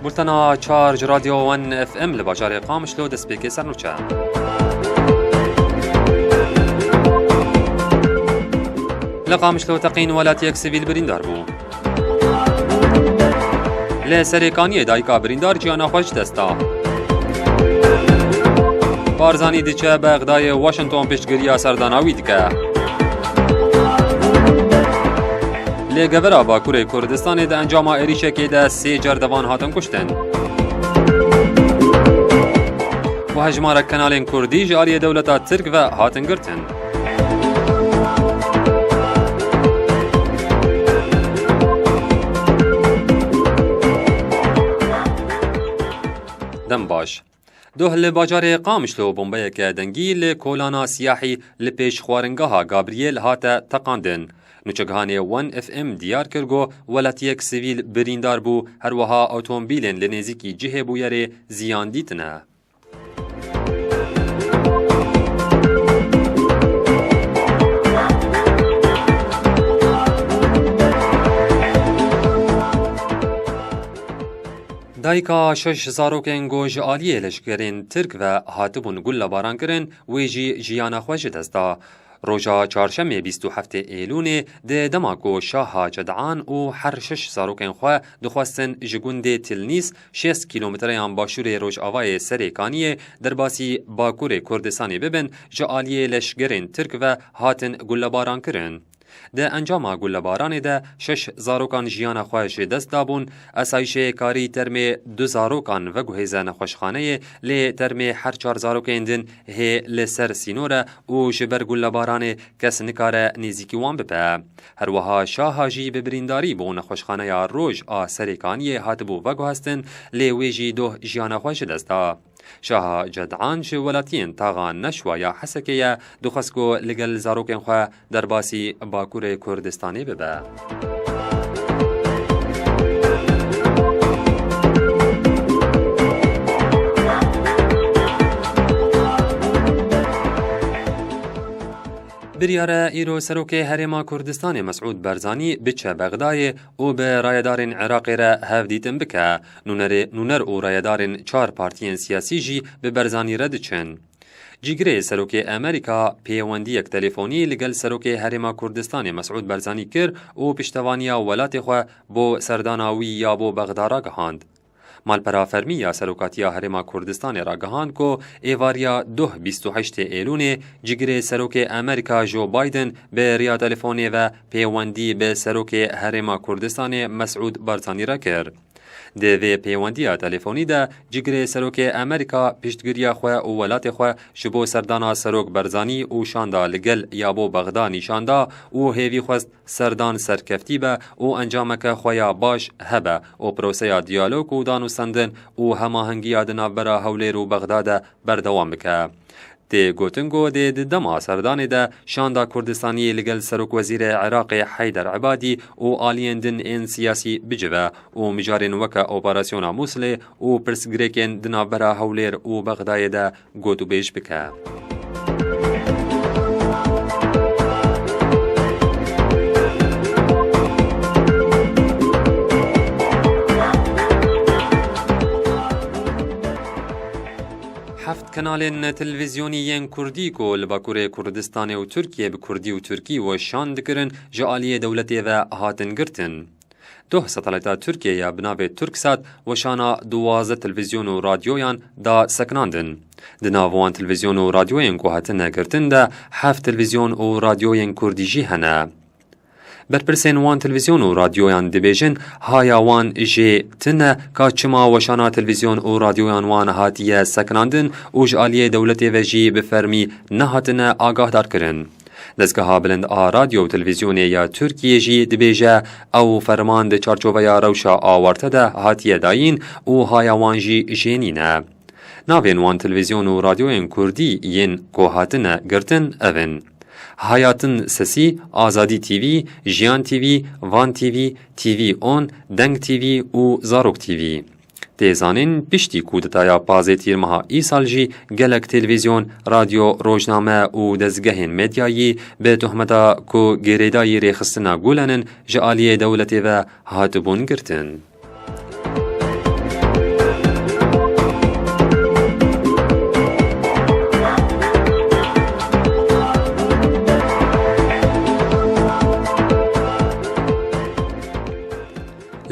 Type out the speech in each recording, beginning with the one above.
بولتنا چارج رادیو 1 اف ام لباجار قامشلو دست پیکی سرنوچه. لقامشلو تقین ولات یک سیویل بریندار بو. لسریکانی دایکا بریندار جیانا خوش دستا. بارزانی دیچه بغدای واشنطن پیشگیری سرداناوی دکه. لگورا باکوره کردستان ده انجام ایریشه که ده 3 جردوان هاتن کشتن. و هجمار کنال کردی جاری دولت ترک و هاتن گرتن. دم باش. دوه لباجار قامشلو بومبه که دنگی لکولانا سیاحی لپیش خوارنگاها گابریل هاتا تقاندن. نوچگهانه 1 اف ام دیار کرگو ولات یک سیویل بریندار بو هر وها اوتومبیلن لنزیکی جهه بویره زیان دیتنه. دایکا 6 زاروکن گوژ آلیه لشکرین ترک و هاتبون گل باران کرن ویجی جیانا خوش دستا. روژا چهارشنبه 27 ایلون ده دماکو شاه جدعان و هر 6 زاروکن خواه دخواستن جگوند تلنیس 6 کیلومتریان باشور روژ آوای سریکانیه در باسی باکور کردستانی ببن جالیه لشکرین ترک و هاتن گل باران کرن. ده انجام گلباران ده 6 زاروکان جیان خوش دست دابون اسایش کاری ترم 2 زاروکان و گوهیزن خوشخانه لی ترم هر 4 زاروکان دن هی لسر سینوره و جبر گلباران کس نکاره نیزیکی وان بپه. هر وها شاه جی ببرینداری بون خوشخانه روژ آسریکانی هاتبو و گوهستن لی ویجی 2 جیان خوش دست دا. شاه جدعان چه ولاتین تاغان نشوا یا حسکیه دخسکو لگل زاروکن خواه در باسی باکور کردستانی ببه. بریاره ایرو سروک هرما کردستان مسعود برزانی بچه بغدای او به رایدارن عراقی را هفدیتن بکه. نونر او رایدارن 4 پارتیین سیاسی جی به برزانی رد چن. جیگره سروک امریکا پیوندی یک تلفونی لگل سروک هرما کردستان مسعود برزانی کر او پشتوانیا ولات خو بو سرداناوی یا بو بغدارا گهاند. مالپرا فرمی سروکاتیا هرما کردستان را گهاند کو ایواریا 28 ایلون جگره سروک امریکا جو بایدن به ریا تلفونی و پیوندی به سروک هرما کردستان مسعود برزانی را کرد. دوی پیوندی تلفونی ده جگره سروک امریکا پشتگیری خواه و ولات خواه شبو سردانا سروک برزانی و شاندا لگل یا بو بغدا نیشاندا و هیوی خواست سردان سرکفتی به و انجامک خواه باش هبه و پروسه دیالوگ و دانو سندن و هماهنگی آدنا برا حولیر و بغداد بردوام بکه. ده گوتنگو ده دما سردان ده شاندا کردستانی لگل سروک وزیر عراق حیدر عبادی و آلیندن این سیاسی بجوه و مجارن وکا اپراسیون موسل و پرسگریکن دنا برا حولیر و بغدای ده گوتو بیش بکه. کنال تلویزیونی کردی کو لباکور کردستان و ترکیه به کردی و ترکی و شان دکرن جعالی دولتی و هاتن گرتن. 2 ساتلايت ترکیه یا بناو ترکسات و شانا 12 تلویزیون و رادیویان دا سکناندن. دناوان تلویزیون و رادیوین کو هاتن گرتن دا 7 تلویزیون و رادیوین کردی جی هنه. برپرسین وان تلویزیون و رادیویان دبیجن هایا وان جی تنه که چما وشانا تلویزیون و رادیویان وان هاتیه سکناندن و جعالی دولتی و جی بفرمی نهاتنه آگاه دار کرن. دزگاه بلند رادیو و تلویزیونی یا ترکیه جی دبیجه او فرمان ده چارچوبه یا روشا آورته ده هاتیه داین و هایا وان جی جینینه. ناوین وان تلویزیون و رادیوین کردی ین که هاتنه گرتن اوین. حیاتن سسی، آزادی تیوی، جیان تیوی، وان تیوی، تیوی اون، دنگ تیوی و زاروک تیوی. تیزانین پشتی کودتایا پازه تیر مها ای سال جی گلک تلویزیون، رادیو، روزنامه و دزگهین مدیایی به تهمتا کو گریدایی ریخستنا گولنن جعالی دولتی و هاتبون گرتن.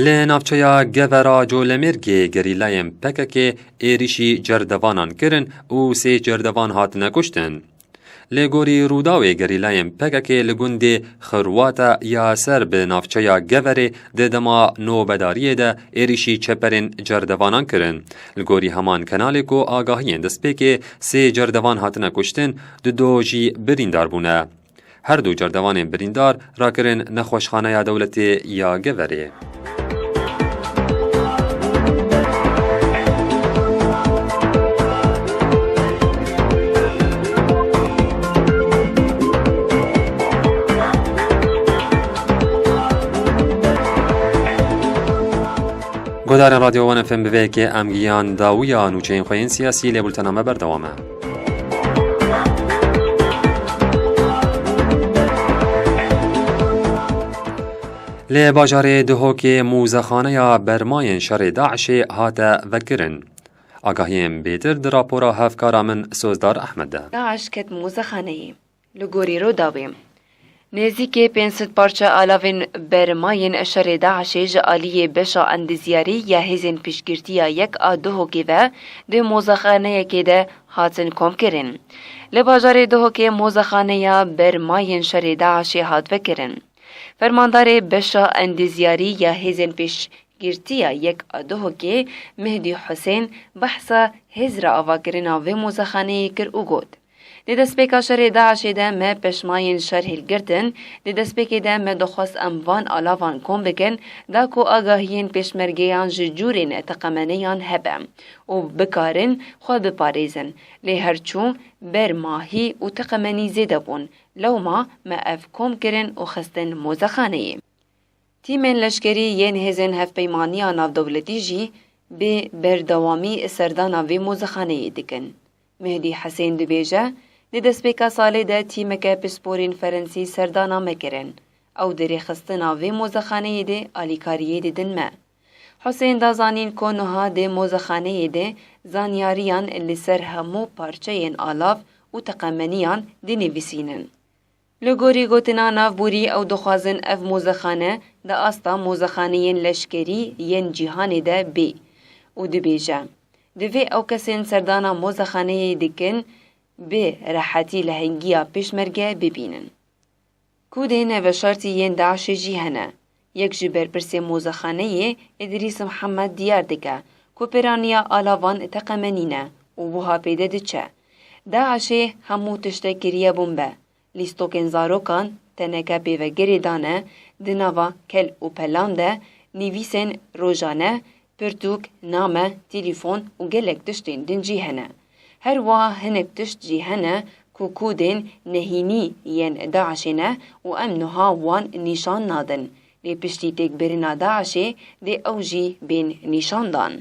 لی نافچه گورا جولمرگی گریلایم پکک ایریشی جردوانان کرن و سی جردوان هاتنه کشتن. لگوری روداوی گریلایم پکک لگوندی خرواتا یا سر به نافچه گوری ده دما نوبداری ده ایریشی چپرین جردوانان کرن. لگوری همان کنالی کو آگاهی دست پیک سی جردوان هاتنه کشتن دو جی بریندار بونه. هر دو جردوان بریندار را کرن نخوشخانه دولتی یا گوری. گودار رادیو ون افم به که امگیان داویا نوچه این خوین سیاسی لیبولتنامه بردوامه. لی باجار دهوک موزخانه یا برماین شر داعش هات وکرن. آگاهیم بیتر در راپورا هفکارا من سوزدار احمد. داعش کت موزخانه لگوری رو داویم. نزدیک 500 پارچه آلاوین برماین شر داعش جالی بشا اندزیاری یا هزین پیشگیرتیا یک دهوکی و ده موزخانه که ده هاتن کم کرن. لی باجار دهوک موزخانه یا برماین شر داعش هات وکرن. فرماندار بشا اندزیاری یا هزین پیشگیرتیا یک دهوکی مهدی حسین بحثا هزر آواگرنا و موزخانه کر او گود. دی دستپیکا شر داعش ده ما پشماین شرحل گردن، دی دستپیک ده ما دخواست اموان آلاوان کن بکن دا کو آگاهین پشمرگیان ججورین تقمانیان هبه و بکارن خواه بپاریزن لی هرچون برماهی و تقمانی زیده بون لو ما اف کم کرن و خستن موزخانه. تیمن لشکری ین هزین هف پیمانیان آف دولتی جی به بردوامی سردان آوی موزخانه دکن. مهدی حسین دبیجه دی دستپیکا ساله ده تیمکه پسپورین فرنسی سردانا مکرن او دری خستنا وی موزخانه ده آلیکاریه ده دن ما. حسین دا زانین کنوها ده موزخانه ده زانیاریان لسر همو پارچه ین آلاف و تقمنیان ده نویسینن. لگوری گوتنا ناف بوری او دخوازن اف موزخانه ده آستا موزخانه ین لشکری ین جیهان ده بی و دبیجه. دوی او کسین سردانا موزخانه دکن به راحتی لهنگیا پیشمرگه ببینن. کوده نو شرطی ین داعش جیهنه. یک جبر پرسی موزخانه ادریس محمد دیار دکه که پیرانیا آلاوان تقمنینه و بوها پیده دچه. داعش همو تشتکریه بومبه. لیستوکن زاروکان تنکه پیوگری دانه دناوا کل و پلانده نیویسن روژانه پرتوک، نامه، تليفون و گلک تشتین دن جیهنه. هر واه هنک تشت جیهنه کو کودن نهینی ین داعشنه و امنها وان نشان نادن. لی پشتی تک برنا داعشه دی اوجی بین نشان دان.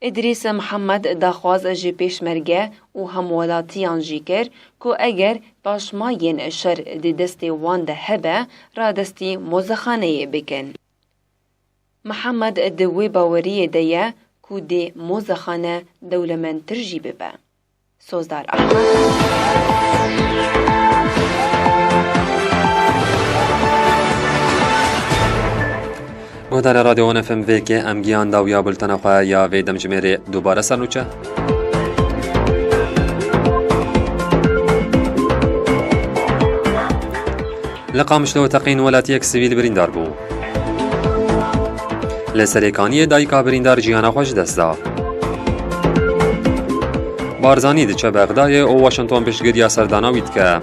ادریس محمد داخواز جی پیشمرگه و همولاتیان جی کر کو اگر پاشماین شر دی دستی وان ده هبه را دستی موزخانه بکن. محمد دوی باوری دیه کو دی موزخانه دولمن ترجی ببه. سوزدار احمد. گودار رادیو ون افم وی که امگیان داویا بلتنا خواه یا وی دمجمیر دوباره سرنوچه؟ لقامشلو تقین ولاتیک سویل بریندار بو. لسریکانی دایکا بریندار جیانا خوش دستا. بارزانی دچه بغدای او واشنطن پشگیریا سرداناوید که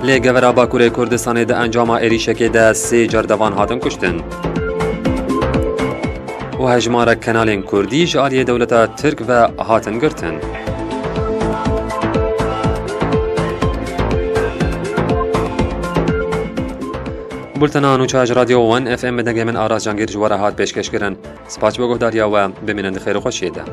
لی گورا باکوره کردستان ده انجام ایریشکی ده 3 جردوان هاتن کشتن. و هجمار کنالین کردی جالی دولتا ترک و هاتن گرتن. بولتنا نوچاج رادیو ون اف ام دنگه من آراز جانگیر جواره هات پیشکش کرن. سپاس بگو داریا و بمینند خیر و خوشیده.